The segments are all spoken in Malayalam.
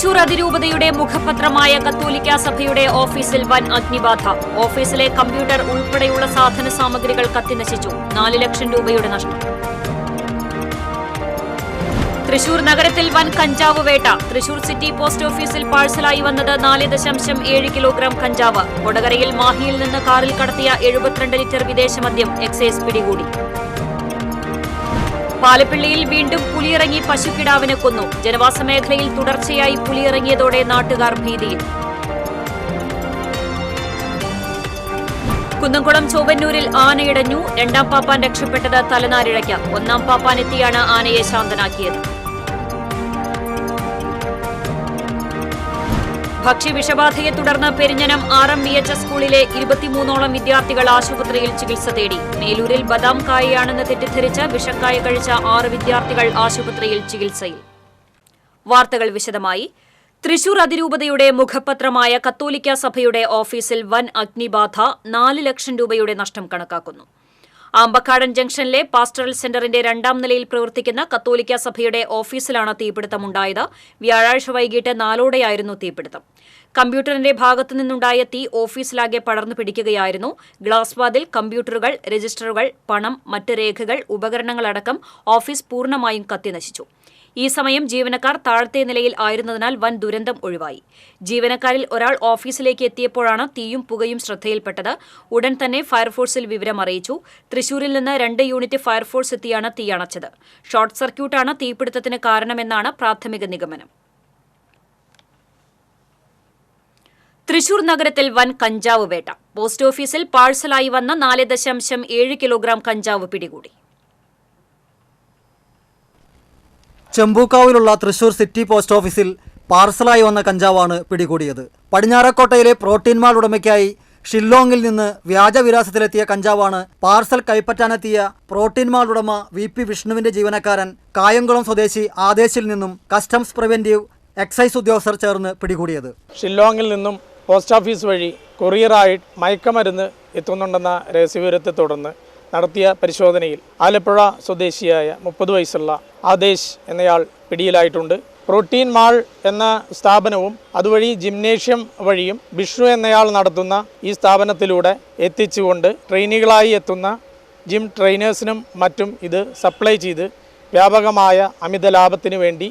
തൃശൂർ അതിരൂപതയുടെ മുഖപത്രമായ കത്തോലിക്ക സഭയുടെ ഓഫീസിൽ വൻ അഗ്നിബാധ. ഓഫീസിലെ കമ്പ്യൂട്ടർ ഉൾപ്പെടെയുള്ള സാധന സാമഗ്രികൾ കത്തിനശിച്ചു. 4 ലക്ഷം രൂപയുടെ നഷ്ടം. തൃശൂർ നഗരത്തിൽ വൻ കഞ്ചാവ് വേട്ട. തൃശൂർ സിറ്റി പോസ്റ്റ് ഓഫീസിൽ പാഴ്സലായി വന്നത് 4.7 കിലോഗ്രാം കഞ്ചാവ്. കൊടകരയിൽ മാഹിയിൽ നിന്ന് കാറിൽ കടത്തിയ 72 ലിറ്റർ വിദേശ മദ്യം എക്സൈസ് പിടികൂടി. പാലപ്പിള്ളിയിൽ വീണ്ടും പുലിയിറങ്ങി പശുക്കിടാവിനെ കൊന്നു. ജനവാസ മേഖലയിൽ തുടർച്ചയായി പുലിയിറങ്ങിയതോടെ നാട്ടുകാർ ഭീതിയിൽ. കുന്നംകുളം ചോവന്നൂരിൽ ആനയിടഞ്ഞു. 2ാം പാപ്പാൻ രക്ഷപ്പെട്ടത് തലനാരിഴയ്ക്ക്. 1ാം പാപ്പാൻ എത്തിയാണ് ആനയെ ശാന്തനാക്കിയത്. ഭക്ഷ്യവിഷബാധയെ തുടർന്ന് പെരിഞ്ഞനം RMVHS സ്കൂളിലെ 23ഓളം വിദ്യാർത്ഥികൾ ആശുപത്രിയിൽ ചികിത്സ തേടി. മേലൂരിൽ ബദാം കായയാണെന്ന് തെറ്റിദ്ധരിച്ച് വിഷക്കായ കഴിച്ച 6 വിദ്യാർത്ഥികൾ ആശുപത്രിയിൽ ചികിത്സയിൽ. വാർത്തകൾ വിശദമായി. തൃശൂർ അതിരൂപതയുടെ മുഖപത്രമായ കത്തോലിക്ക സഭയുടെ ഓഫീസിൽ വൻ അഗ്നിബാധ. 4 ലക്ഷം രൂപയുടെ നഷ്ടം കണക്കാക്കുന്നു. ആമ്പക്കാടൻ ജംഗ്ഷനിലെ പാസ്റ്ററൽ സെന്ററിന്റെ 2ാം നിലയിൽ പ്രവർത്തിക്കുന്ന കത്തോലിക്ക സഭയുടെ ഓഫീസിലാണ് തീപിടുത്തമുണ്ടായത്. വ്യാഴാഴ്ച വൈകിട്ട് 4ഓടെയായിരുന്നു തീപിടുത്തം. കമ്പ്യൂട്ടറിന്റെ ഭാഗത്തുനിന്നുണ്ടായ തീ ഓഫീസിലാകെ പടർന്നു പിടിക്കുകയായിരുന്നു. ഗ്ലാസ് വാതിൽ, കമ്പ്യൂട്ടറുകൾ, രജിസ്റ്ററുകൾ, പണം, മറ്റ് രേഖകൾ, ഉപകരണങ്ങളടക്കം ഓഫീസ് പൂർണ്ണമായും കത്തിനശിച്ചു. ഈ സമയം ജീവനക്കാർ താഴത്തെ നിലയിൽ ആയിരുന്നതിനാൽ വൻ ദുരന്തം ഒഴിവായി. ജീവനക്കാരിൽ ഒരാൾ ഓഫീസിലേക്ക് എത്തിയപ്പോഴാണ് തീയും പുകയും ശ്രദ്ധയിൽപ്പെട്ടത്. ഉടൻ തന്നെ ഫയർഫോഴ്സിൽ വിവരം അറിയിച്ചു. തൃശൂരിൽ നിന്ന് 2 യൂണിറ്റ് ഫയർഫോഴ്സ് എത്തിയാണ് തീയണച്ചത്. ഷോർട്ട് സർക്യൂട്ടാണ് തീപിടുത്തത്തിന് കാരണമെന്നാണ് പ്രാഥമിക നിഗമനം. തൃശൂർ നഗരത്തിൽ വൻ കഞ്ചാവ് വേട്ട. പോസ്റ്റ് ഓഫീസിൽ പാഴ്സലായി വന്ന 4.7 കിലോഗ്രാം കഞ്ചാവ് പിടികൂടി. ചെമ്പൂക്കാവിലുള്ള തൃശൂർ സിറ്റി പോസ്റ്റ് ഓഫീസിൽ പാർസലായി വന്ന കഞ്ചാവാണ് പിടികൂടിയത്. പടിഞ്ഞാറക്കോട്ടയിലെ പ്രോട്ടീൻ മാൾ ഉടമയ്ക്കായി ഷില്ലോങ്ങിൽ നിന്ന് വ്യാജവിലാസത്തിലെത്തിയ കഞ്ചാവാണ് പാർസൽ കൈപ്പറ്റാനെത്തിയ പ്രോട്ടീൻ മാൾ ഉടമ VP വിഷ്ണുവിന്റെ ജീവനക്കാരൻ കായംകുളം സ്വദേശി ആദേശിൽ നിന്നും കസ്റ്റംസ് പ്രിവന്റീവ് എക്സൈസ് ഉദ്യോഗസ്ഥർ ചേർന്ന് പിടികൂടിയത്. ഷില്ലോങ്ങിൽ നിന്നും പോസ്റ്റ് ഓഫീസ് വഴി കൊറിയറായി മയക്കമരുന്ന് എത്തുന്നുണ്ടെന്ന രഹസ്യവിവരത്തെ തുടർന്ന് നടത്തിയ പരിശോധനയിൽ ആലപ്പുഴ സ്വദേശിയായ 30 വയസ്സുള്ള ആദേശ് എന്നയാൾ പിടിയിലായിട്ടുണ്ട്. പ്രോട്ടീൻ മാൾ എന്ന സ്ഥാപനവും അതുവഴി ജിംനേഷ്യം വഴിയും വിഷ്ണു എന്നയാൾ നടത്തുന്ന ഈ സ്ഥാപനത്തിലൂടെ എത്തിച്ചുകൊണ്ട് ട്രെയിനികളായി എത്തുന്ന ജിം ട്രെയിനേഴ്സിനും മറ്റും ഇത് സപ്ലൈ ചെയ്ത് വ്യാപകമായ അമിത ലാഭത്തിന് വേണ്ടി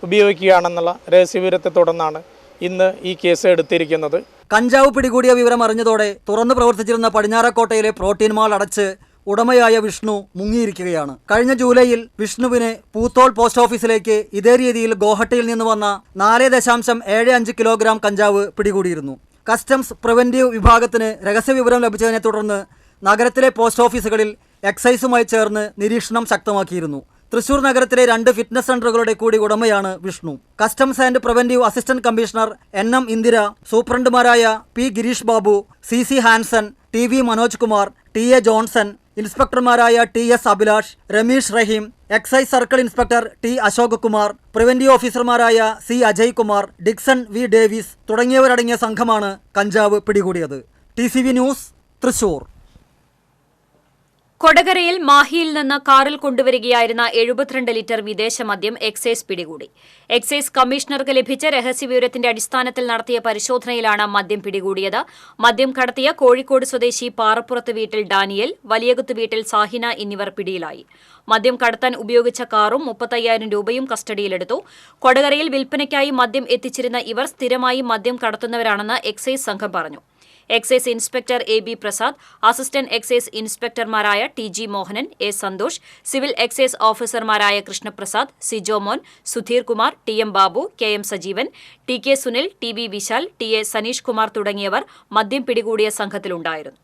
ഉപയോഗിക്കുകയാണെന്നുള്ള രഹസ്യവിവരത്തെ തുടർന്നാണ് ഇന്ന് ഈ കേസ് എടുത്തിരിക്കുന്നത്. കഞ്ചാവ് പിടികൂടിയ വിവരം അറിഞ്ഞതോടെ തുറന്നു പ്രവർത്തിച്ചിരുന്ന പടിഞ്ഞാറക്കോട്ടയിലെ പ്രോട്ടീൻ മാൾ അടച്ച് ഉടമയായ വിഷ്ണു മുങ്ങിയിരിക്കുകയാണ്. കഴിഞ്ഞ ജൂലൈയിൽ വിഷ്ണുവിന് പൂത്തോൾ പോസ്റ്റ് ഓഫീസിലേക്ക് ഇതേ രീതിയിൽ ഗോഹട്ടിയിൽ നിന്ന് വന്ന 4.75 കിലോഗ്രാം കഞ്ചാവ് പിടികൂടിയിരുന്നു. കസ്റ്റംസ് പ്രിവന്റീവ് വിഭാഗത്തിന് രഹസ്യവിവരം ലഭിച്ചതിനെ തുടർന്ന് നഗരത്തിലെ പോസ്റ്റ് ഓഫീസുകളിൽ എക്സൈസുമായി ചേർന്ന് നിരീക്ഷണം ശക്തമാക്കിയിരുന്നു. തൃശൂർ നഗരത്തിലെ 2 ഫിറ്റ്നസ് സെന്ററുകളുടെ കൂടി ഉടമയാണ് Vishnu. Customs and preventive assistant commissioner NM Indira, സൂപ്രണ്ടുമാരായ P Girish Babu, CC Hanson, TV Manoj Kumar, TA Johnson, ഇൻസ്പെക്ടർമാരായ TS Abhilash, Rameesh Rahim, excise circle inspector T Ashok Kumar, preventive ഓഫീസർമാരായ C Ajay Kumar, Dixon V Davis തുടങ്ങിയവരടങ്ങിയ സംഘമാണ് കഞ്ചാവ് പിടികൂടിയത്. TCV news, Thrissur. കൊടകരയിൽ മാഹിയിൽ നിന്ന് കാറിൽ കൊണ്ടുവരികയായിരുന്ന 72 ലിറ്റർ വിദേശ മദ്യം എക്സൈസ് പിടികൂടി. എക്സൈസ് കമ്മീഷണർക്ക് ലഭിച്ച രഹസ്യവിവരത്തിന്റെ അടിസ്ഥാനത്തിൽ നടത്തിയ പരിശോധനയിലാണ് മദ്യം പിടികൂടിയത്. മദ്യം കടത്തിയ കോഴിക്കോട് സ്വദേശി പാറപ്പുറത്ത് വീട്ടിൽ ഡാനിയൽ, വലിയകുത്ത് വീട്ടിൽ സാഹിന എന്നിവർ പിടിയിലായി. മദ്യം കടത്താൻ ഉപയോഗിച്ച കാറും 35,000 രൂപയും കസ്റ്റഡിയിലെടുത്തു. കൊടകരയിൽ വിൽപ്പനയ്ക്കായി മദ്യം എത്തിച്ചിരുന്ന ഇവർ സ്ഥിരമായി മദ്യം കടത്തുന്നവരാണെന്ന് എക്സൈസ് സംഘം പറഞ്ഞു. Excise inspector AB Prasad, assistant excise ഇൻസ്പെക്ടർമാരായ TG Mohanan, A Santhosh, civil excise ഓഫീസർമാരായ കൃഷ്ണപ്രസാദ്, സിജോ മോൻ, Sudheer Kumar, TM Babu, KM Sajeevan, TK Sunil, TB Vishal, TA Saneesh Kumar തുടങ്ങിയവർ മദ്യം പിടികൂടിയ സംഘത്തിലുണ്ടായിരുന്നു.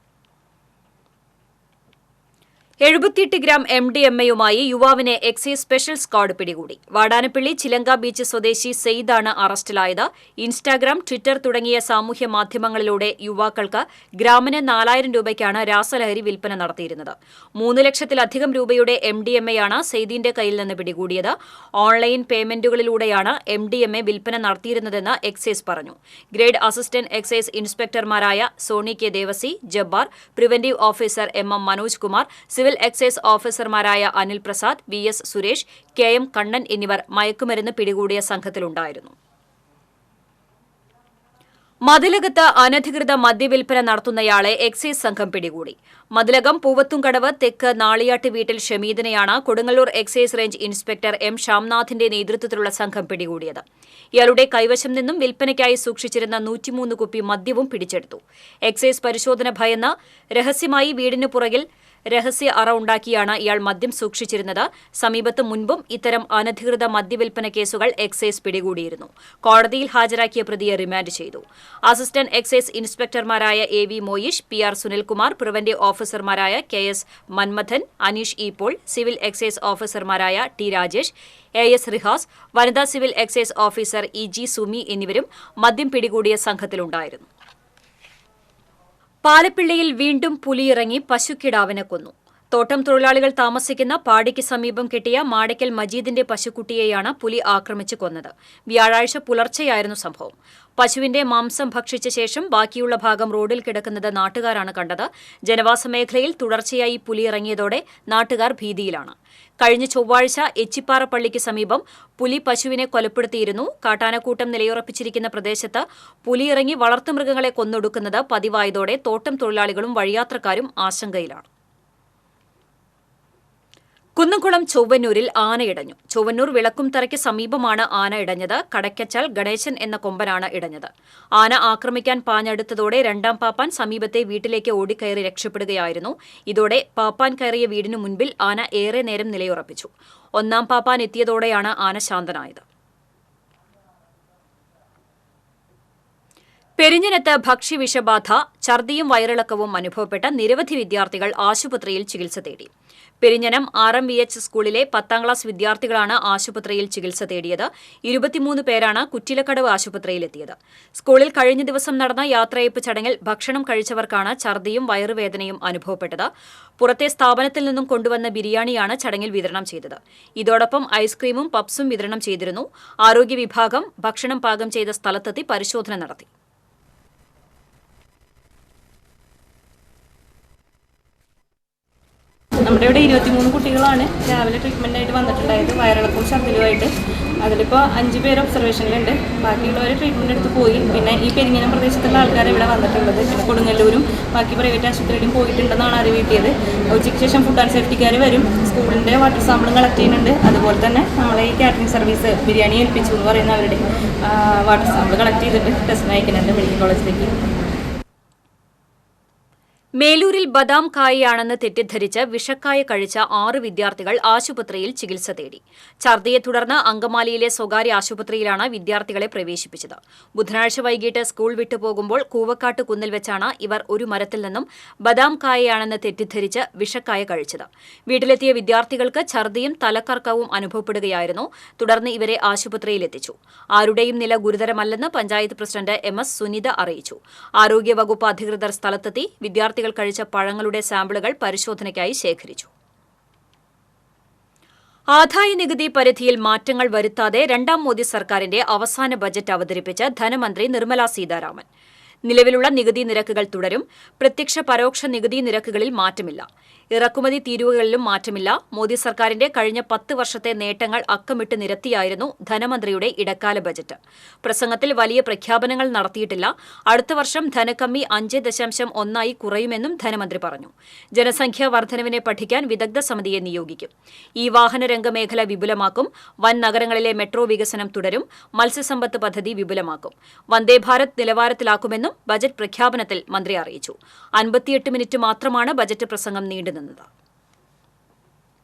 78 ഗ്രാം MDMA-യുമായി യുവാവിനെ എക്സൈസ് സ്പെഷ്യൽ സ്ക്വാഡ് പിടികൂടി. വാടാനപ്പള്ളി ചിലങ്ക ബീച്ച് സ്വദേശി സെയ്ദാണ് അറസ്റ്റിലായത്. ഇൻസ്റ്റാഗ്രാം, ട്വിറ്റർ തുടങ്ങിയ സാമൂഹ്യ മാധ്യമങ്ങളിലൂടെ യുവാക്കൾക്ക് ഗ്രാമിന് 4,000 രൂപയ്ക്കാണ് രാസലഹരി വിൽപ്പന നടത്തിയിരുന്നത്. 3 ലക്ഷത്തിലധികം രൂപയുടെ MDMA-യാണ് സെയ്ദിന്റെ കയ്യിൽ നിന്ന് പിടികൂടിയത്. ഓൺലൈൻ പേയ്മെന്റുകളിലൂടെയാണ് MDMA വിൽപ്പന നടത്തിയിരുന്നതെന്ന് എക്സൈസ് പറഞ്ഞു. ഗ്രേഡ് അസിസ്റ്റന്റ് എക്സൈസ് ഇൻസ്പെക്ടർമാരായ Sony K Devassy, Jabbar, preventive officer MM Manoj Kumar, civil excise ഓഫീസർമാരായ അനിൽ പ്രസാദ്, VS സുരേഷ്, KM കണ്ണൻ എന്നിവർ മയക്കുമരുന്ന് പിടികൂടിയ സംഘത്തിലുണ്ടായിരുന്നു. മതിലകത്ത് അനധികൃത മദ്യവിൽപ്പന നടത്തുന്നയാളെ എക്സൈസ് സംഘം പിടികൂടി. മതിലകം പൂവത്തുംകടവ് തെക്ക് നാളിയാട്ട് വീട്ടിൽ ഷമീദിനെയാണ് Kodungallur excise range inspector M ശ്യാംനാഥിന്റെ നേതൃത്വത്തിലുള്ള സംഘം പിടികൂടിയത്. ഇയാളുടെ കൈവശം നിന്നും വിൽപ്പനയ്ക്കായി സൂക്ഷിച്ചിരുന്ന 103 കുപ്പി മദ്യവും പിടിച്ചെടുത്തു. എക്സൈസ് പരിശോധന ഭയന്ന് രഹസ്യമായി വീടിന് പുറകിൽ രഹസ്യ അറ ഉണ്ടാക്കിയാണ് ഇയാൾ മദ്യം സൂക്ഷിച്ചിരുന്നത്. സമീപത്ത് മുൻപും ഇത്തരം അനധികൃത മദ്യവിൽപ്പന കേസുകൾ എക്സൈസ് പിടികൂടിയിരുന്നു. കോടതിയിൽ ഹാജരാക്കിയ പ്രതിയെ റിമാൻഡ് ചെയ്തു. അസിസ്റ്റന്റ് എക്സൈസ് ഇൻസ്പെക്ടർമാരായ AV Moish, PR Sunilkumar, preventive ഓഫീസർമാരായ KS Manmadhan, Aneesh E Paul, civil excise ഓഫീസർമാരായ T രാജേഷ്, AS റിഹാസ്, വനിതാ civil excise officer EG Sumi എന്നിവരും മദ്യം പിടികൂടിയ സംഘത്തിലുണ്ടായിരുന്നു. പാലപ്പിള്ളിയിൽ വീണ്ടും പുലിയിറങ്ങി പശുക്കിടാവിനെ കൊന്നു. തോട്ടം തൊഴിലാളികൾ താമസിക്കുന്ന പാടിക്ക് സമീപം കെട്ടിയ മാടയ്ക്കൽ മജീദിന്റെ പശുക്കുട്ടിയെയാണ് പുലി ആക്രമിച്ച് കൊന്നത്. വ്യാഴാഴ്ച പുലർച്ചെയായിരുന്നു സംഭവം. പശുവിന്റെ മാംസം ഭക്ഷിച്ച ശേഷം ബാക്കിയുള്ള ഭാഗം റോഡിൽ കിടക്കുന്നത് നാട്ടുകാരാണ് കണ്ടത്. ജനവാസ മേഖലയിൽ തുടർച്ചയായി പുലി ഇറങ്ങിയതോടെ നാട്ടുകാർ ഭീതിയിലാണ്. കഴിഞ്ഞ ചൊവ്വാഴ്ച എച്ചിപ്പാറ പള്ളിക്ക് സമീപം പുലി പശുവിനെ കൊലപ്പെടുത്തിയിരുന്നു. കാട്ടാനക്കൂട്ടം നിലയുറപ്പിച്ചിരിക്കുന്ന പ്രദേശത്ത് പുലിയിറങ്ങി വളർത്തുമൃഗങ്ങളെ കൊന്നൊടുക്കുന്നത് പതിവായതോടെ തോട്ടം തൊഴിലാളികളും വഴിയാത്രക്കാരും ആശങ്കയിലാണ്. കുന്നംകുളം ചൊവ്വന്നൂരിൽ ആന ഇടഞ്ഞു. ചൊവ്വന്നൂർ വിളക്കുംതറയ്ക്ക് സമീപമാണ് ആന ഇടഞ്ഞത്. കടയ്ക്കച്ചാൽ ഗണേശൻ എന്ന കൊമ്പനാണ് ഇടഞ്ഞത്. ആന ആക്രമിക്കാൻ പാഞ്ഞെടുത്തതോടെ രണ്ടാം പാപ്പാൻ സമീപത്തെ വീട്ടിലേക്ക് ഓടിക്കയറി രക്ഷപ്പെടുകയായിരുന്നു. ഇതോടെ പാപ്പാൻ കയറിയ വീടിനു മുൻപിൽ ആന ഏറെ നേരം നിലയുറപ്പിച്ചു. ഒന്നാം പാപ്പാൻ എത്തിയതോടെയാണ് ആന ശാന്തനായത്. പെരിഞ്ഞനത്ത് ഭക്ഷ്യവിഷബാധ, ഛർദിയും വയറിളക്കവും അനുഭവപ്പെട്ട നിരവധി വിദ്യാർത്ഥികൾ ആശുപത്രിയിൽ ചികിത്സ തേടി. പെരിഞ്ഞനം RMVH സ്കൂളിലെ 10ാം ക്ലാസ് വിദ്യാർത്ഥികളാണ് ആശുപത്രിയിൽ ചികിത്സ തേടിയത്. 23 പേരാണ് കുറ്റിലക്കടവ് ആശുപത്രിയിലെത്തിയത്. സ്കൂളിൽ കഴിഞ്ഞ ദിവസം നടന്ന യാത്രയയപ്പ് ചടങ്ങിൽ ഭക്ഷണം കഴിച്ചവർക്കാണ് ഛർദിയും വയറുവേദനയും അനുഭവപ്പെട്ടത്. പുറത്തെ സ്ഥാപനത്തിൽ നിന്നും കൊണ്ടുവന്ന ബിരിയാണിയാണ് ചടങ്ങിൽ വിതരണം ചെയ്തത്. ഇതോടൊപ്പം ഐസ്ക്രീമും പപ്സും വിതരണം ചെയ്തിരുന്നു. ആരോഗ്യ വിഭാഗം ഭക്ഷണം പാകം ചെയ്ത സ്ഥലത്തെത്തി പരിശോധന നടത്തി. നമ്മുടെ ഇവിടെ 23 കുട്ടികളാണ് രാവിലെ ട്രീറ്റ്മെൻറ്റായിട്ട് വന്നിട്ടുണ്ടായത്, വയറിളക്കവും ഛർദിലുമായിട്ട്. അതിലിപ്പോൾ 5 പേര് ഒബ്സർവേഷനിലുണ്ട്. ബാക്കിയുള്ളവർ ട്രീറ്റ്മെൻറ്റ് എടുത്ത് പോയി. പിന്നെ ഈ പെരിങ്ങനം പ്രദേശത്തുള്ള ആൾക്കാർ ഇവിടെ വന്നിട്ടുള്ളത്. പിന്നെ കൊടുങ്ങല്ലൂരും ബാക്കി പ്രൈവറ്റ് ആശുപത്രിയിലും പോയിട്ടുണ്ടെന്നാണ് അറിവ് കിട്ടിയത്. ഉച്ചയ്ക്ക് ശേഷം ഫുഡ് ആൻഡ് സേഫ്റ്റിക്കാർ വരും. സ്കൂളിൻ്റെ വാട്ടർ സാമ്പിളും കളക്ട് ചെയ്യുന്നുണ്ട്. അതുപോലെ തന്നെ നമ്മളെ ഈ കാറ്ററിംഗ് സർവീസ് ബിരിയാണി ഏൽപ്പിച്ചു എന്ന് പറയുന്ന അവരുടെ വാട്ടർ സാമ്പിൾ കളക്ട് ചെയ്തിട്ട് ടെസ്റ്റിന് അയക്കുന്നുണ്ട് മെഡിക്കൽ കോളേജിലേക്ക്. മേലൂരിൽ ബദാം കായയാണെന്ന് തെറ്റിദ്ധരിച്ച് വിഷക്കായ കഴിച്ച 6 വിദ്യാർത്ഥികൾ ആശുപത്രിയിൽ ചികിത്സ തേടി. ഛർദിയെ തുടർന്ന് അങ്കമാലിയിലെ സ്വകാര്യ ആശുപത്രിയിലാണ് വിദ്യാർത്ഥികളെ പ്രവേശിപ്പിച്ചത്. ബുധനാഴ്ച വൈകിട്ട് സ്കൂൾ വിട്ടുപോകുമ്പോൾ കൂവക്കാട്ട് കുന്നിൽ വെച്ചാണ് ഇവർ ഒരു മരത്തിൽ നിന്നും ബദാം കായയാണെന്ന് തെറ്റിദ്ധരിച്ച് വിഷക്കായ കഴിച്ചത്. വീട്ടിലെത്തിയ വിദ്യാർത്ഥികൾക്ക് ഛർദിയും തലക്കറക്കവും അനുഭവപ്പെടുകയായിരുന്നു. തുടർന്ന് ഇവരെ ആശുപത്രിയിലെത്തിച്ചു. ആരുടെയും നില ഗുരുതരമല്ലെന്ന് പഞ്ചായത്ത് പ്രസിഡന്റ് MS സുനിത അറിയിച്ചു. ആരോഗ്യവകുപ്പ് അധികൃതർ സ്ഥലത്തെത്തി വിദ്യാർത്ഥികൾ കഴിച്ച പഴങ്ങളുടെ സാമ്പിളുകൾ പരിശോധനയ്ക്കായി ശേഖരിച്ചു. ആദായനികുതി പരിധിയിൽ മാറ്റങ്ങൾ വരുത്താതെ രണ്ടാം മോദി സർക്കാരിന്റെ അവസാന ബജറ്റ് അവതരിപ്പിച്ച് ധനമന്ത്രി നിർമ്മല സീതാരാമൻ. നിലവിലുള്ള നികുതി നിരക്കുകൾ തുടരും. പ്രത്യക്ഷ പരോക്ഷ നികുതി നിരക്കുകളിൽ മാറ്റമില്ല. ഇറക്കുമതി തീരുവകളിലും മാറ്റമില്ല. മോദി സർക്കാരിന്റെ കഴിഞ്ഞ 10 വർഷത്തെ നേട്ടങ്ങൾ അക്കമിട്ട് നിരത്തിയായിരുന്നു ധനമന്ത്രിയുടെ ഇടക്കാല ബജറ്റ്. പ്രസംഗത്തിൽ വലിയ പ്രഖ്യാപനങ്ങൾ നടത്തിയിട്ടില്ല. അടുത്ത വർഷം ധനക്കമ്മി 5.1 കുറയുമെന്നും ധനമന്ത്രി പറഞ്ഞു. ജനസംഖ്യാ വർധനവിനെ പഠിക്കാൻ വിദഗ്ധ സമിതിയെ നിയോഗിക്കും. ഈ വാഹനരംഗ മേഖല വിപുലമാക്കും. വൻ നഗരങ്ങളിലെ മെട്രോ വികസനം തുടരും. മത്സ്യസമ്പത്ത് പദ്ധതി വിപുലമാക്കും. വന്ദേ ഭാരത് നിലവാരത്തിലാക്കുമെന്നും ബജറ്റ് പ്രഖ്യാപനത്തിൽ മന്ത്രി അറിയിച്ചു. 58 മിനിറ്റ് മാത്രമാണ് ബജറ്റ് പ്രസംഗം നീണ്ടുനിന്നത്.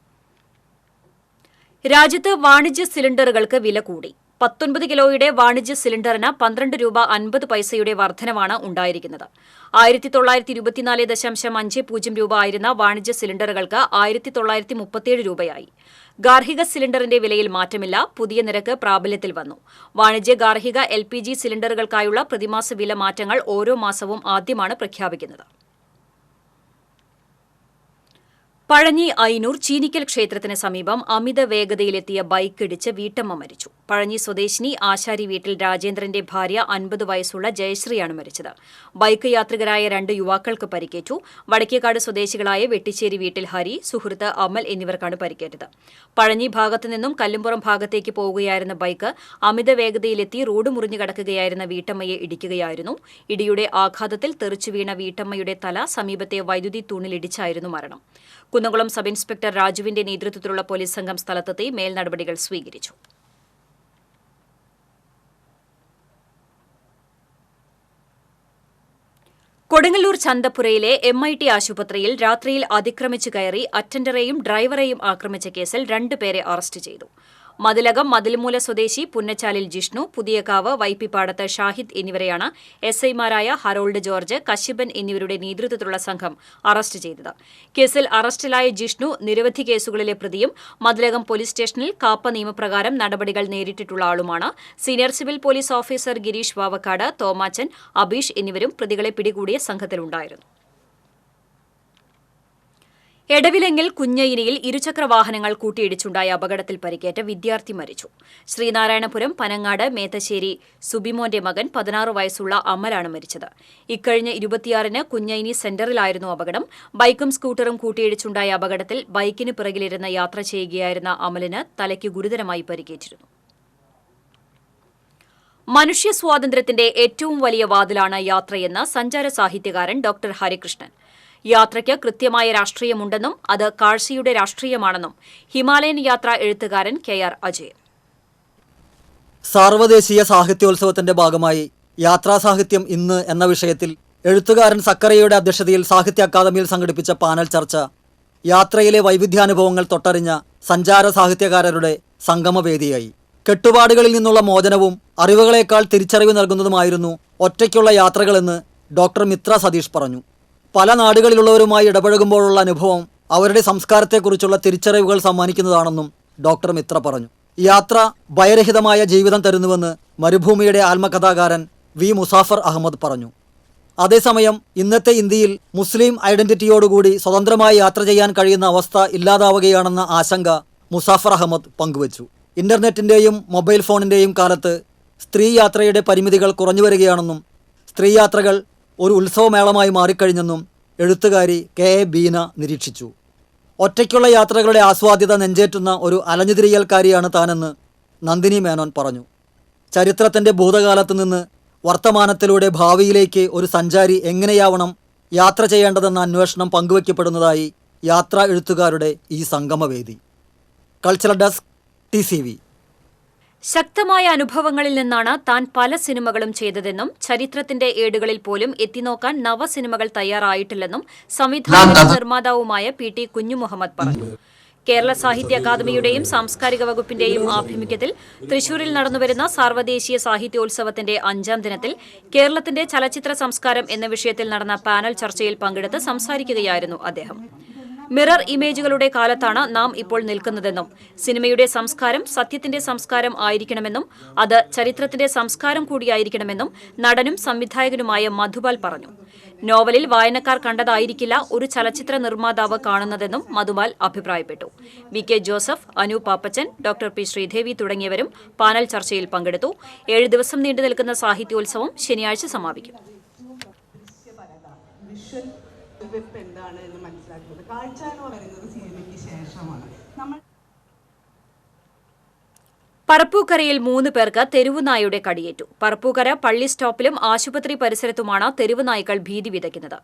രാജ്യത്ത് വാണിജ്യ സിലിണ്ടറുകൾക്ക് വില കൂടി. 19 കിലോയുടെ വാണിജ്യ സിലിണ്ടറിന് 12 രൂപ 50 പൈസയുടെ വർധനവാണ് ഉണ്ടായിരിക്കുന്നത്. 1924.50 രൂപ ആയിരുന്ന വാണിജ്യ സിലിണ്ടറുകൾക്ക് 1937 രൂപയായി. ഗാർഹിക സിലിണ്ടറിന്റെ വിലയിൽ മാറ്റമില്ല. പുതിയ നിരക്ക് പ്രാബല്യത്തിൽ വന്നു. വാണിജ്യ ഗാർഹിക LPG സിലിണ്ടറുകൾക്കായുള്ള പ്രതിമാസ വില മാറ്റങ്ങൾ ഓരോ മാസവും ആദ്യമാണ് പ്രഖ്യാപിക്കുന്നത്. പഴഞ്ഞി അയിനൂർ ചീനിക്കൽ ക്ഷേത്രത്തിന് സമീപം അമിത വേഗതയിലെത്തിയ ബൈക്ക് ഇടിച്ച് വീട്ടമ്മ മരിച്ചു. പഴഞ്ഞി സ്വദേശിനി ആശാരി വീട്ടിൽ രാജേന്ദ്രന്റെ ഭാര്യ 50 വയസ്സുള്ള ജയശ്രീയാണ് മരിച്ചത്. ബൈക്ക് യാത്രികരായ 2 യുവാക്കൾക്ക് പരിക്കേറ്റു. വടക്കേക്കാട് സ്വദേശികളായ വെട്ടിശ്ശേരി വീട്ടിൽ ഹരി, സുഹൃത്ത് അമൽ എന്നിവർക്കാണ് പരിക്കേറ്റത്. പഴഞ്ഞി ഭാഗത്തു നിന്നും കല്ലുംപുറം ഭാഗത്തേക്ക് പോവുകയായിരുന്ന ബൈക്ക് അമിത വേഗതയിലെത്തി റോഡ് മുറിഞ്ഞു കടക്കുകയായിരുന്ന വീട്ടമ്മയെ ഇടിക്കുകയായിരുന്നു. ഇടിയുടെ ആഘാതത്തിൽ തെറിച്ചു വീണ വീട്ടമ്മയുടെ തല സമീപത്തെ വൈദ്യുതി തൂണിലിടിച്ചായിരുന്നു മരണം. കുന്നംകുളം സബ് ഇൻസ്പെക്ടർ രാജുവിന്റെ നേതൃത്വത്തിലുള്ള പോലീസ് സംഘം സ്ഥലത്തെത്തി മേൽനടപടികൾ സ്വീകരിച്ചു. കൊടുങ്ങല്ലൂർ ചന്തപ്പുരയിലെ MIT ആശുപത്രിയിൽ രാത്രിയിൽ അതിക്രമിച്ചു കയറി അറ്റൻഡറെയും ഡ്രൈവറെയും ആക്രമിച്ച കേസിൽ 2 പേരെ അറസ്റ്റ് ചെയ്തു. മതിലകം മതിൽമൂല സ്വദേശി പുന്നച്ചാലിൽ ജിഷ്ണു, പുതിയകാവ് വൈപ്പിപ്പാടത്ത് ഷാഹിദ് എന്നിവരെയാണ് SIമാരായ ഹറോൾഡ് ജോർജ്, കശ്യപൻ എന്നിവരുടെ നേതൃത്വത്തിലുള്ള സംഘം അറസ്റ്റ് ചെയ്തത്. കേസിൽ അറസ്റ്റിലായ ജിഷ്ണു നിരവധി കേസുകളിലെ പ്രതിയും മതിലകം പോലീസ് സ്റ്റേഷനിൽ കാപ്പ നിയമപ്രകാരം നടപടികൾ നേരിട്ടിട്ടുള്ള ആളുമാണ്. Senior civil police officer Girish Vavakkad, Thomachan, Abeesh എന്നിവരും പ്രതികളെ പിടികൂടിയ സംഘത്തിലുണ്ടായിരുന്നു. എടവിലങ്ങിൽ കുഞ്ഞയിനിയിൽ ഇരുചക്രവാഹനങ്ങൾ കൂട്ടിയിടിച്ചുണ്ടായ അപകടത്തിൽ പരിക്കേറ്റ വിദ്യാർത്ഥി മരിച്ചു. ശ്രീനാരായണപുരം പനങ്ങാട് മേത്തശ്ശേരി സുബിമോന്റെ മകൻ 16 വയസ്സുള്ള അമലാണ് മരിച്ചത്. ഇക്കഴിഞ്ഞ 26-ന് കുഞ്ഞയിനി സെന്ററിലായിരുന്നു അപകടം. ബൈക്കും സ്കൂട്ടറും കൂട്ടിയിടിച്ചുണ്ടായ അപകടത്തിൽ ബൈക്കിന് പിറകിലിരുന്ന് യാത്ര ചെയ്യുകയായിരുന്ന അമലിന് തലയ്ക്ക് ഗുരുതരമായി പരിക്കേറ്റിരുന്നു. മനുഷ്യ സ്വാതന്ത്ര്യത്തിന്റെ ഏറ്റവും വലിയ വാതിലാണ് യാത്രയെന്ന് സഞ്ചാര സാഹിത്യകാരൻ ഡോക്ടർ ഹരികൃഷ്ണൻ. യാത്രയ്ക്ക് കൃത്യമായ രാഷ്ട്രീയമുണ്ടെന്നും അത് കാഴ്ചയുടെ രാഷ്ട്രീയമാണെന്നും ഹിമാലയൻ യാത്ര എഴുത്തുകാരൻ KR അജയൻ. സാർവദേശീയ സാഹിത്യോത്സവത്തിന്റെ ഭാഗമായി യാത്രാസാഹിത്യം ഇന്ന് എന്ന വിഷയത്തിൽ എഴുത്തുകാരൻ സക്കറിയയുടെ അധ്യക്ഷതയിൽ സാഹിത്യ അക്കാദമിയിൽ സംഘടിപ്പിച്ച പാനൽ ചർച്ച യാത്രയിലെ വൈവിധ്യാനുഭവങ്ങൾ തൊട്ടറിഞ്ഞ സഞ്ചാര സാഹിത്യകാരരുടെ സംഗമവേദിയായി. കെട്ടുപാടുകളിൽ നിന്നുള്ള മോചനവും അറിവുകളേക്കാൾ തിരിച്ചറിവ് നൽകുന്നതുമായിരുന്നു ഒറ്റയ്ക്കുള്ള യാത്രകളെന്ന് ഡോക്ടർ മിത്ര സതീഷ് പറഞ്ഞു. പല നാടുകളിലുള്ളവരുമായി ഇടപഴകുമ്പോഴുള്ള അനുഭവം അവരുടെ സംസ്കാരത്തെക്കുറിച്ചുള്ള തിരിച്ചറിവുകൾ സമ്മാനിക്കുന്നതാണെന്നും ഡോക്ടർ മിത്ര പറഞ്ഞു. യാത്ര ഭയരഹിതമായ ജീവിതം തരുന്നുവെന്ന് മരുഭൂമിയുടെ ആത്മകഥാകാരൻ V. മുസാഫർ അഹമ്മദ് പറഞ്ഞു. അതേസമയം ഇന്നത്തെ ഇന്ത്യയിൽ മുസ്ലിം ഐഡന്റിറ്റിയോടുകൂടി സ്വതന്ത്രമായി യാത്ര ചെയ്യാൻ കഴിയുന്ന അവസ്ഥ ഇല്ലാതാവുകയാണെന്ന ആശങ്ക മുസാഫർ അഹമ്മദ് പങ്കുവച്ചു. ഇന്റർനെറ്റിൻ്റെയും മൊബൈൽ ഫോണിൻ്റെയും കാലത്ത് സ്ത്രീ യാത്രയുടെ പരിമിതികൾ കുറഞ്ഞു വരികയാണെന്നും സ്ത്രീ യാത്രകൾ ഒരു ഉത്സവമേളമായി മാറിക്കഴിഞ്ഞെന്നും എഴുത്തുകാരി KA ബീന നിരീക്ഷിച്ചു. ഒറ്റയ്ക്കുള്ള യാത്രകളുടെ ആസ്വാദ്യത നെഞ്ചേറ്റുന്ന ഒരു അലഞ്ഞുതിരിയൽക്കാരിയാണ് താനെന്ന് നന്ദിനി മേനോൻ പറഞ്ഞു. ചരിത്രത്തിൻ്റെ ഭൂതകാലത്ത് നിന്ന് വർത്തമാനത്തിലൂടെ ഭാവിയിലേക്ക് ഒരു സഞ്ചാരി എങ്ങനെയാവണം യാത്ര ചെയ്യേണ്ടതെന്ന അന്വേഷണം പങ്കുവയ്ക്കപ്പെടുന്നതായി യാത്രാ എഴുത്തുകാരുടെ ഈ സംഗമവേദി. Cultural desk TCV. ശക്തമായ അനുഭവങ്ങളിൽ നിന്നാണ് താൻ പല സിനിമകളും ചെയ്തതെന്നും ചരിത്രത്തിന്റെ ഏടുകളിൽ പോലും എത്തിനോക്കാൻ നവസിനിമകൾ തയ്യാറായിട്ടില്ലെന്നും സംവിധായകനും നിർമ്മാതാവുമായ PT കുഞ്ഞുമുഹമ്മദ് പറഞ്ഞു. കേരള സാഹിത്യ അക്കാദമിയുടെയും സാംസ്കാരിക വകുപ്പിന്റെയും ആഭിമുഖ്യത്തിൽ തൃശൂരിൽ നടന്നുവരുന്ന സാർവദേശീയ സാഹിത്യോത്സവത്തിന്റെ 5ാം ദിനത്തിൽ കേരളത്തിന്റെ ചലച്ചിത്ര സംസ്കാരം എന്ന വിഷയത്തിൽ നടന്ന പാനൽ ചർച്ചയിൽ പങ്കെടുത്ത് സംസാരിക്കുകയായിരുന്നു അദ്ദേഹം. മിറർ ഇമേജുകളുടെ കാലത്താണ് നാം ഇപ്പോൾ നിൽക്കുന്നതെന്നും സിനിമയുടെ സംസ്കാരം സത്യത്തിന്റെ സംസ്കാരം ആയിരിക്കണമെന്നും അത് ചരിത്രത്തിന്റെ സംസ്കാരം കൂടിയായിരിക്കണമെന്നും നടനും സംവിധായകനുമായ മധുപാൽ പറഞ്ഞു. നോവലിൽ വായനക്കാർ കണ്ടതായിരിക്കില്ല ഒരു ചലച്ചിത്ര നിർമ്മാതാവ് കാണുന്നതെന്നും മധുപാൽ അഭിപ്രായപ്പെട്ടു. VK Joseph, Anu Pappachan, doctor P. Sreedevi തുടങ്ങിയവരും പാനൽ ചർച്ചയിൽ പങ്കെടുത്തു. 7 ദിവസം നീണ്ടു നിൽക്കുന്ന സാഹിത്യോത്സവം ശനിയാഴ്ച സമാപിക്കും. എന്താണ് എന്ന് മനസ്സിലാക്കുന്നത് കാഴ്ച എന്ന് പറയുന്നത് സിനിമയ്ക്ക് ശേഷമാണ്. പറപ്പൂക്കരയിൽ 3 പേർക്ക് തെരുവുനായയുടെ കടിയേറ്റു. പറപ്പൂക്കര പള്ളി സ്റ്റോപ്പിലും ആശുപത്രി പരിസരത്തുമാണ് തെരുവുനായ്ക്കൾ ഭീതി വിതയ്ക്കുന്നത്.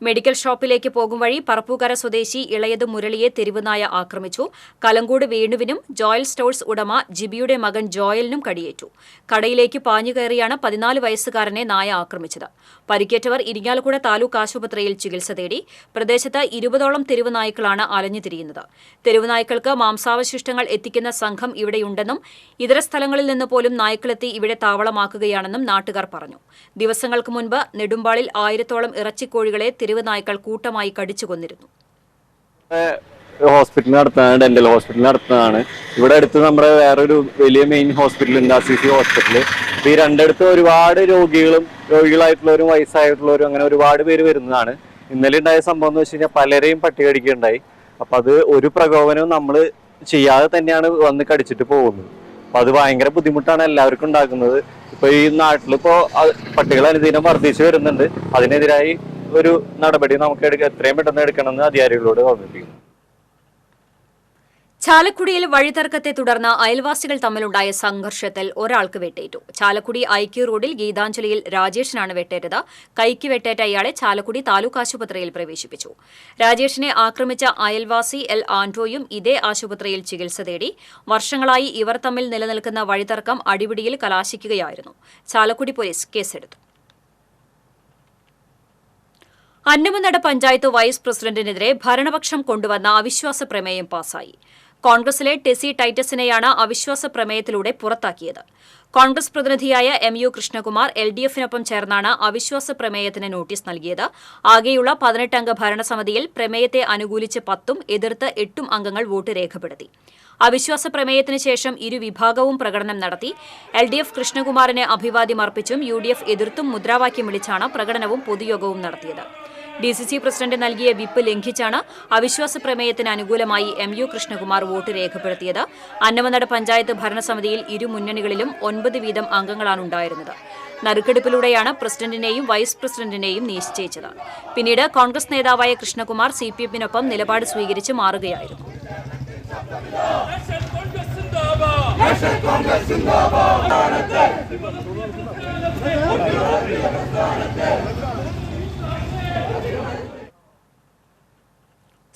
മെഡിക്കൽ ഷോപ്പിലേക്ക് പോകും വഴി പറപ്പൂക്കര സ്വദേശി ഇളയത് മുരളിയെ തെരുവുനായ ആക്രമിച്ചു. കലങ്കോട് വേണുവിനും ജോയൽ സ്റ്റോഴ്സ് ഉടമ ജിബിയുടെ മകൻ ജോയലിനും കടിയേറ്റു. കടയിലേക്ക് പാഞ്ഞുകയറിയാണ് 14 വയസ്സുകാരനെ നായ ആക്രമിച്ചത്. പരിക്കേറ്റവർ ഇരിങ്ങാലക്കുട താലൂക്ക് ആശുപത്രിയിൽ ചികിത്സ തേടി. പ്രദേശത്ത് 20ഓളം തെരുവുനായ്ക്കളാണ് അലഞ്ഞുതിരിയുന്നത്. തെരുവുനായ്ക്കൾക്ക് മാംസാവശിഷ്ടങ്ങൾ എത്തിക്കുന്ന സംഘം ഇവിടെയുണ്ടെന്നും ഇതര സ്ഥലങ്ങളിൽ നിന്ന് പോലും നായ്ക്കളെത്തി ഇവിടെ താവളമാക്കുകയാണെന്നും നാട്ടുകാർ പറഞ്ഞു. ദിവസങ്ങൾക്ക് മുൻപ് നെടുമ്പാളിൽ 1000ഓളം ഇറച്ചിക്കോഴികളെ തെരുവുനായ്ക്കൾ കൂട്ടമായി കടിച്ചു കൊന്നിരുന്നു. ഹോസ്പിറ്റൽ നടത്തുന്നതാണ്, ഡെന്റൽ ഹോസ്പിറ്റൽ നടത്തുന്നതാണ്. ഇവിടെ അടുത്ത് നമ്മുടെ വേറൊരു വലിയ മെയിൻ ഹോസ്പിറ്റൽ ഉണ്ട്, RCC ഹോസ്പിറ്റൽ. ഈ രണ്ടിടത്ത് ഒരുപാട് രോഗികളായിട്ടുള്ളവരും വയസ്സായിട്ടുള്ളവരും അങ്ങനെ ഒരുപാട് പേര് വരുന്നതാണ്. ഇന്നലെ ഉണ്ടായ സംഭവം എന്ന് വെച്ച് കഴിഞ്ഞാൽ പലരെയും പട്ടി കടിക്കുകയുണ്ടായി. അപ്പൊ അത് ഒരു പ്രകോപനവും നമ്മൾ ചെയ്യാതെ തന്നെയാണ് വന്ന് കടിച്ചിട്ട് പോകുന്നത്. അപ്പൊ അത് ഭയങ്കര ബുദ്ധിമുട്ടാണ് എല്ലാവർക്കും ഉണ്ടാക്കുന്നത്. ഇപ്പൊ ഈ നാട്ടിലിപ്പോ പട്ടികൾ അനുദിനം വർദ്ധിച്ചു വരുന്നുണ്ട്. അതിനെതിരായി ഒരു നടപടി നമുക്ക് എത്രയും പെട്ടെന്ന് എടുക്കണമെന്ന് അധികാരികളോട് ഓർമ്മിപ്പിക്കുന്നു. ചാലക്കുടിയിൽ വഴിതർക്കത്തെ തുടർന്ന് അയൽവാസികൾ തമ്മിലുണ്ടായ സംഘർഷത്തിൽ ഒരാൾക്ക് വെട്ടേറ്റു. ചാലക്കുടി ഐക്യു റോഡിൽ ഗീതാഞ്ജലിയിൽ രാജേഷിനാണ് വെട്ടേറ്റത്. കൈക്ക് വെട്ടേറ്റ ഇയാളെ ചാലക്കുടി താലൂക്ക് ആശുപത്രിയിൽ പ്രവേശിപ്പിച്ചു. രാജേഷിനെ ആക്രമിച്ച അയൽവാസി എൽ ആൻഡ്രോയും ഇതേ ആശുപത്രിയിൽ ചികിത്സ തേടി. വർഷങ്ങളായി ഇവർ തമ്മിൽ നിലനിൽക്കുന്ന വഴിതർക്കം അടിപിടിയിൽ കലാശിക്കുകയായിരുന്നു. ചാലക്കുടി പോലീസ് കേസെടുത്തു. അന്നമനട പഞ്ചായത്ത് വൈസ് പ്രസിഡന്റിനെതിരെ ഭരണപക്ഷം കൊണ്ടുവന്ന അവിശ്വാസ പ്രമേയം പാസായി. കോൺഗ്രസിലെ ടെസി ടൈറ്റസിനെയാണ് അവിശ്വാസ പ്രമേയത്തിലൂടെ പുറത്താക്കിയത്. കോൺഗ്രസ് പ്രതിനിധിയായ MU കൃഷ്ണകുമാർ LDF-നൊപ്പം ചേർന്നാണ് അവിശ്വാസ പ്രമേയത്തിന് നോട്ടീസ് നൽകിയത്. ആകെയുള്ള 18-അംഗ ഭരണസമിതിയിൽ പ്രമേയത്തെ അനുകൂലിച്ച് 10ഉം എതിർത്ത് 8ഉം അംഗങ്ങൾ വോട്ട് രേഖപ്പെടുത്തി. അവിശ്വാസ പ്രമേയത്തിന് ശേഷം ഇരുവിഭാഗവും പ്രകടനം നടത്തി. LDF കൃഷ്ണകുമാറിന് അഭിവാദ്യം അർപ്പിച്ചും UDF എതിർത്തും മുദ്രാവാക്യം വിളിച്ചാണ് പ്രകടനവും പൊതുയോഗവും നടത്തിയത്. DCC പ്രസിഡന്റ് നൽകിയ വിപ്പ് ലംഘിച്ചാണ് അവിശ്വാസ പ്രമേയത്തിന് അനുകൂലമായി MU കൃഷ്ണകുമാർ വോട്ട് രേഖപ്പെടുത്തിയത്. അന്നമനട പഞ്ചായത്ത് ഭരണസമിതിയിൽ ഇരു മുന്നണികളിലും 9 വീതം അംഗങ്ങളാണുണ്ടായിരുന്നത്. നറുക്കെടുപ്പിലൂടെയാണ് പ്രസിഡന്റിനെയും വൈസ് പ്രസിഡന്റിനെയും നിശ്ചയിച്ചത്. പിന്നീട് കോൺഗ്രസ് നേതാവായ കൃഷ്ണകുമാർ CPM-നൊപ്പം നിലപാട് സ്വീകരിച്ച് മാറുകയായിരുന്നു.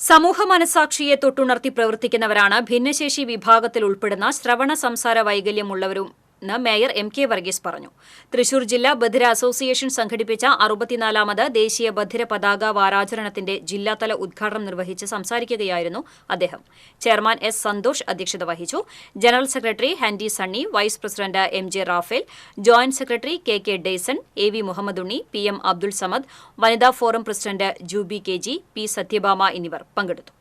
സമൂഹ മനസാക്ഷിയെ തൊട്ടുണർത്തി പ്രവർത്തിക്കുന്നവരാണ് ഭിന്നശേഷി വിഭാഗത്തിൽ ഉൾപ്പെടുന്ന ശ്രവണ സംസാര വൈകല്യമുള്ളവരും മേയർ MK വർഗീസ് പറഞ്ഞു. തൃശൂർ ജില്ലാ ബധിര അസോസിയേഷൻ സംഘടിപ്പിച്ച 64ാമത് ദേശീയ ബധിര പതാക വാരാചരണത്തിന്റെ ജില്ലാതല ഉദ്ഘാടനം നിർവഹിച്ച് സംസാരിക്കുകയായിരുന്നു അദ്ദേഹം. Chairman S. സന്തോഷ് അധ്യക്ഷത വഹിച്ചു. General secretary Handy Sunny, vice president MJ Raphael, joint secretary KK Dayson, AV Muhammad Unni, PM Abdul Samad, വനിതാ forum president Jubi KG, P. Sathyabhama എന്നിവർ പങ്കെടുത്തു.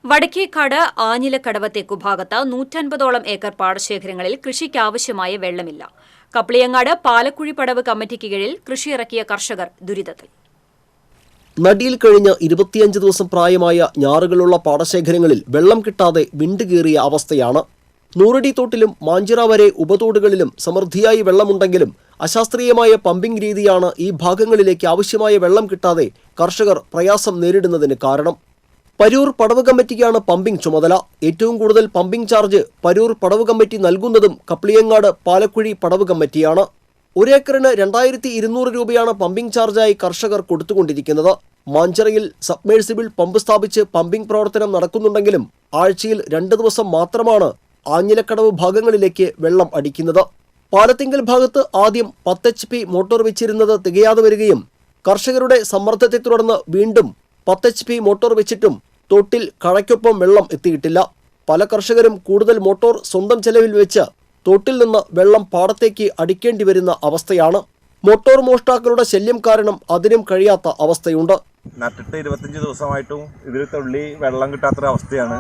വടക്കേക്കാട് ആഞ്ഞിലക്കടവ് തെക്കുഭാഗത്ത് 150ഓളം ഏക്കർ പാടശേഖരങ്ങളിൽ കൃഷിക്കാവശ്യമായ വെള്ളമില്ല. കപ്ലിയങ്ങാട് പാലക്കുഴി പടവ് കമ്മിറ്റിക്ക് കീഴിൽ കൃഷിയിറക്കിയ കർഷകർ ദുരിതത്തിൽ. നടിയിൽ കഴിഞ്ഞ 25 ദിവസം പ്രായമായ ഞാറുകളുള്ള പാടശേഖരങ്ങളിൽ വെള്ളം കിട്ടാതെ വിണ്ടുകീറിയ അവസ്ഥയാണ്. നൂറടി തോട്ടിലും മാഞ്ചിറ വരെ ഉപതോടുകളിലും സമൃദ്ധിയായി വെള്ളമുണ്ടെങ്കിലും അശാസ്ത്രീയമായ പമ്പിംഗ് രീതിയാണ് ഈ ഭാഗങ്ങളിലേക്ക് ആവശ്യമായ വെള്ളം കിട്ടാതെ കർഷകർ പ്രയാസം നേരിടുന്നതിന് കാരണം. പരൂർ പടവ് കമ്മിറ്റിക്കാണ് പമ്പിംഗ് ചുമതല. ഏറ്റവും കൂടുതൽ പമ്പിംഗ് ചാർജ് പരൂർ പടവ് കമ്മിറ്റി നൽകുന്നതും കപ്ലിയങ്ങാട് പാലക്കുഴി പടവ് കമ്മിറ്റിയാണ്. 1 ഏക്കറിന് 2200 രൂപയാണ് പമ്പിംഗ് ചാർജായി കർഷകർ കൊടുത്തുകൊണ്ടിരിക്കുന്നത്. മാഞ്ചിറയിൽ സബ്മേഴ്സിബിൾ പമ്പ് സ്ഥാപിച്ച് പമ്പിംഗ് പ്രവർത്തനം നടക്കുന്നുണ്ടെങ്കിലും ആഴ്ചയിൽ 2 ദിവസം മാത്രമാണ് ആഞ്ഞിലക്കടവ് ഭാഗങ്ങളിലേക്ക് വെള്ളം അടിക്കുന്നത്. പാലത്തിങ്കൽ ഭാഗത്ത് ആദ്യം 10 HP മോട്ടോർ വെച്ചിരുന്നത് തികയാതെ വരികയും കർഷകരുടെ സമ്മർദ്ദത്തെ തുടർന്ന് വീണ്ടും 10 HP മോട്ടോർ വെച്ചിട്ടും തോട്ടിൽ കഴയ്ക്കൊപ്പം വെള്ളം എത്തിയിട്ടില്ല. പല കർഷകരും കൂടുതൽ മോട്ടോർ സ്വന്തം ചെലവിൽ വെച്ച് തോട്ടിൽ നിന്ന് വെള്ളം പാടത്തേക്ക് അടിക്കേണ്ടി വരുന്ന അവസ്ഥയാണ്. മോട്ടോർ മോഷ്ടാക്കളുടെ ശല്യം കാരണം അതിനും കഴിയാത്ത അവസ്ഥയുണ്ട്. നട്ടിട്ട് 25 ദിവസമായിട്ടും ഇതിൽ തുള്ളി വെള്ളം കിട്ടാത്തൊരവസ്ഥയാണ്.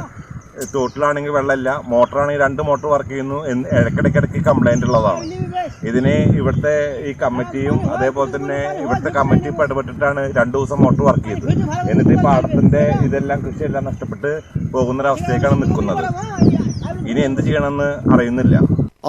തോട്ടിലാണെങ്കിൽ വെള്ളമില്ല, മോട്ടറാണെങ്കിൽ 2 മോട്ടോർ വർക്ക് ചെയ്യുന്നു. ഇടയ്ക്കിടയ്ക്കിടയ്ക്ക് കംപ്ലൈൻ്റ് ഉള്ളതാണ്. ഇതിന് ഇവിടുത്തെ ഈ കമ്മിറ്റിയും അതേപോലെ തന്നെ ഇവിടുത്തെ കമ്മിറ്റി ഇടപെട്ടിട്ടാണ് 2 ദിവസം മോട്ടോർ വർക്ക് ചെയ്തത്. എന്നിട്ട് ഈ പാടത്തിൻ്റെ ഇതെല്ലാം കൃഷിയെല്ലാം നഷ്ടപ്പെട്ട് പോകുന്നൊരവസ്ഥയ്ക്കാണ് നിൽക്കുന്നത്. ഇനി എന്ത് ചെയ്യണമെന്ന് അറിയുന്നില്ല.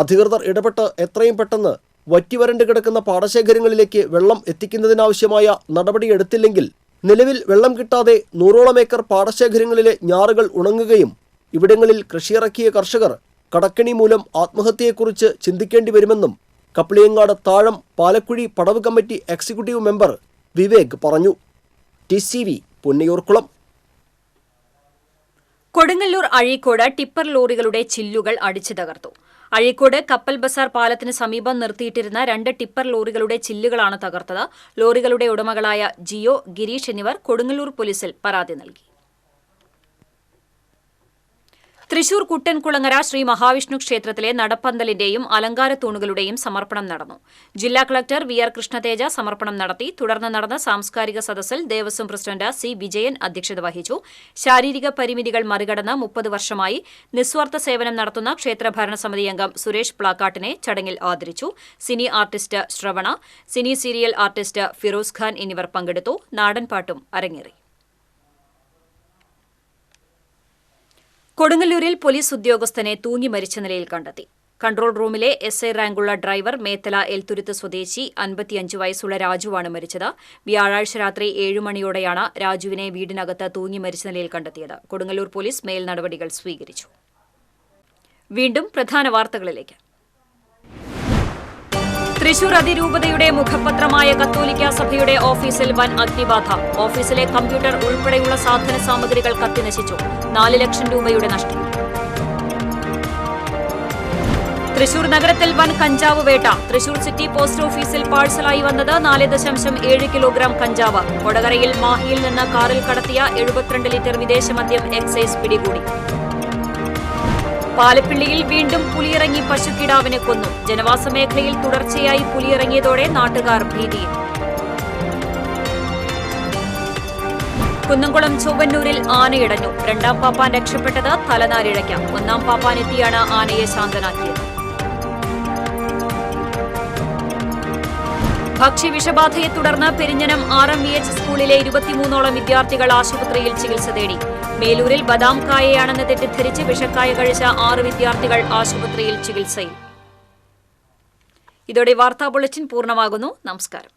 അധികൃതർ ഇടപെട്ട് എത്രയും പെട്ടെന്ന് വറ്റിവരണ്ട് കിടക്കുന്ന പാടശേഖരങ്ങളിലേക്ക് വെള്ളം എത്തിക്കുന്നതിനാവശ്യമായ നടപടിയെടുത്തില്ലെങ്കിൽ നിലവിൽ വെള്ളം കിട്ടാതെ 100ഓളം ഏക്കർ പാടശേഖരങ്ങളിലെ ഞാറുകൾ ഉണങ്ങുകയും ഇവിടങ്ങളിൽ കൃഷിയിറക്കിയ കർഷകർ കടക്കെണി മൂലം ആത്മഹത്യയെക്കുറിച്ച് ചിന്തിക്കേണ്ടി വരുമെന്നും കപ്ലിയങ്ങാട് താഴം പാലക്കുഴി പടവ് കമ്മിറ്റി എക്സിക്യൂട്ടീവ് മെമ്പർ വിവേക് പറഞ്ഞു. TCV പൊന്നിയൂർക്കുളം. കൊടുങ്ങല്ലൂർ അഴീക്കോട് ടിപ്പർ ലോറികളുടെ ചില്ലുകൾ അടിച്ചു തകർത്തു. അഴീക്കോട് കപ്പൽ ബസാർ പാലത്തിന് സമീപം നിർത്തിയിട്ടിരുന്ന 2 ടിപ്പർ ലോറികളുടെ ചില്ലുകളാണ് തകർത്തത്. ലോറികളുടെ ഉടമകളായ ജിയോ, ഗിരീഷ് എന്നിവർ കൊടുങ്ങല്ലൂർ പോലീസിൽ പരാതി നൽകി. തൃശൂർ കുട്ടൻകുളങ്ങര ശ്രീ മഹാവിഷ്ണു ക്ഷേത്രത്തിലെ നടപ്പന്തലിന്റെയും അലങ്കാര തൂണുകളുടെയും സമർപ്പണം നടന്നു. ജില്ലാ കളക്ടർ VR കൃഷ്ണതേജ സമർപ്പണം നടത്തി. തുടർന്ന് നടന്ന സാംസ്കാരിക സദസ്സിൽ ദേവസ്വം പ്രസിഡന്റ് C. വിജയൻ അധ്യക്ഷത വഹിച്ചു. ശാരീരിക പരിമിതികൾ മറികടന്ന് 30 വർഷമായി നിസ്വാർത്ഥ സേവനം നടത്തുന്ന ക്ഷേത്ര ഭരണസമിതി അംഗം സുരേഷ് പ്ലാക്കാട്ടിനെ ചടങ്ങിൽ ആദരിച്ചു. സിനി ആർട്ടിസ്റ്റ് ശ്രവണ, സിനി സീരിയൽ ആർട്ടിസ്റ്റ് ഫിറോസ് ഖാൻ എന്നിവർ പങ്കെടുത്തു. നാടൻപാട്ടും അരങ്ങേറി. കൊടുങ്ങല്ലൂരിൽ പോലീസ് ഉദ്യോഗസ്ഥനെ തൂങ്ങി മരിച്ച നിലയിൽ കണ്ടെത്തി. കൺട്രോൾ റൂമിലെ SI റാങ്കുള്ള ഡ്രൈവർ മേത്തല എൽത്തുരുത്ത് സ്വദേശി 55 വയസ്സുള്ള രാജുവാണ് മരിച്ചത്. വ്യാഴാഴ്ച രാത്രി 7 മണിയോടെയാണ് രാജുവിനെ വീടിനകത്ത് തൂങ്ങി മരിച്ച നിലയിൽ കണ്ടെത്തിയത്. കൊടുങ്ങല്ലൂർ പോലീസ് മേൽ നടപടികൾ സ്വീകരിച്ചു. വീണ്ടും പ്രധാന വാർത്തകളിലേക്ക്. തൃശൂർ അതിരൂപതയുടെ മുഖപത്രമായ കത്തോലിക്ക സഭയുടെ ഓഫീസിൽ വൻ അഗ്നിബാധ. ഓഫീസിലെ കമ്പ്യൂട്ടർ ഉൾപ്പെടെയുള്ള സാധന സാമഗ്രികൾ കത്തിനശിച്ചു. 4 ലക്ഷം രൂപയുടെ നഷ്ടം. തൃശൂർ നഗരത്തിൽ വൻ കഞ്ചാവ് വേട്ട. തൃശൂർ സിറ്റി പോസ്റ്റ് ഓഫീസിൽ പാഴ്സലായി വന്നത് 4.7 കിലോഗ്രാം കഞ്ചാവ്. കൊടകരയിൽ മാഹിയിൽ നിന്ന് കാറിൽ കടത്തിയ 72 ലിറ്റർ വിദേശ മദ്യം എക്സൈസ് പിടികൂടി. പാലപ്പിള്ളിയിൽ വീണ്ടും പുലിയിറങ്ങി പശുക്കിടാവിനെ കൊന്നു. ജനവാസ മേഖലയിൽ തുടർച്ചയായി പുലിയിറങ്ങിയതോടെ നാട്ടുകാർ ഭീതിയിൽ. കുന്നംകുളം ചൊവ്വന്നൂരിൽ ആനയിടഞ്ഞു. 2ാം പാപ്പാൻ രക്ഷപ്പെട്ടത് തലനാരിഴയ്ക്ക്. 1ാം പാപ്പാൻ എത്തിയാണ് ആനയെ ശാന്തനാക്കിയത്. ഭക്ഷ്യവിഷബാധയെ തുടർന്ന് പെരിഞ്ഞനം RMVH സ്കൂളിലെ 23ഓളം വിദ്യാർത്ഥികൾ ആശുപത്രിയിൽ ചികിത്സ തേടി. മേലൂരിൽ ബദാം കായയാണെന്ന് തെറ്റിദ്ധരിച്ച് വിഷക്കായ കഴിച്ച 6 വിദ്യാർത്ഥികൾ ആശുപത്രിയിൽ ചികിത്സയിൽ. ഇതോടെ വാർത്താ ബുള്ളറ്റിൻ പൂർണ്ണമാകുന്നു. നമസ്കാരം.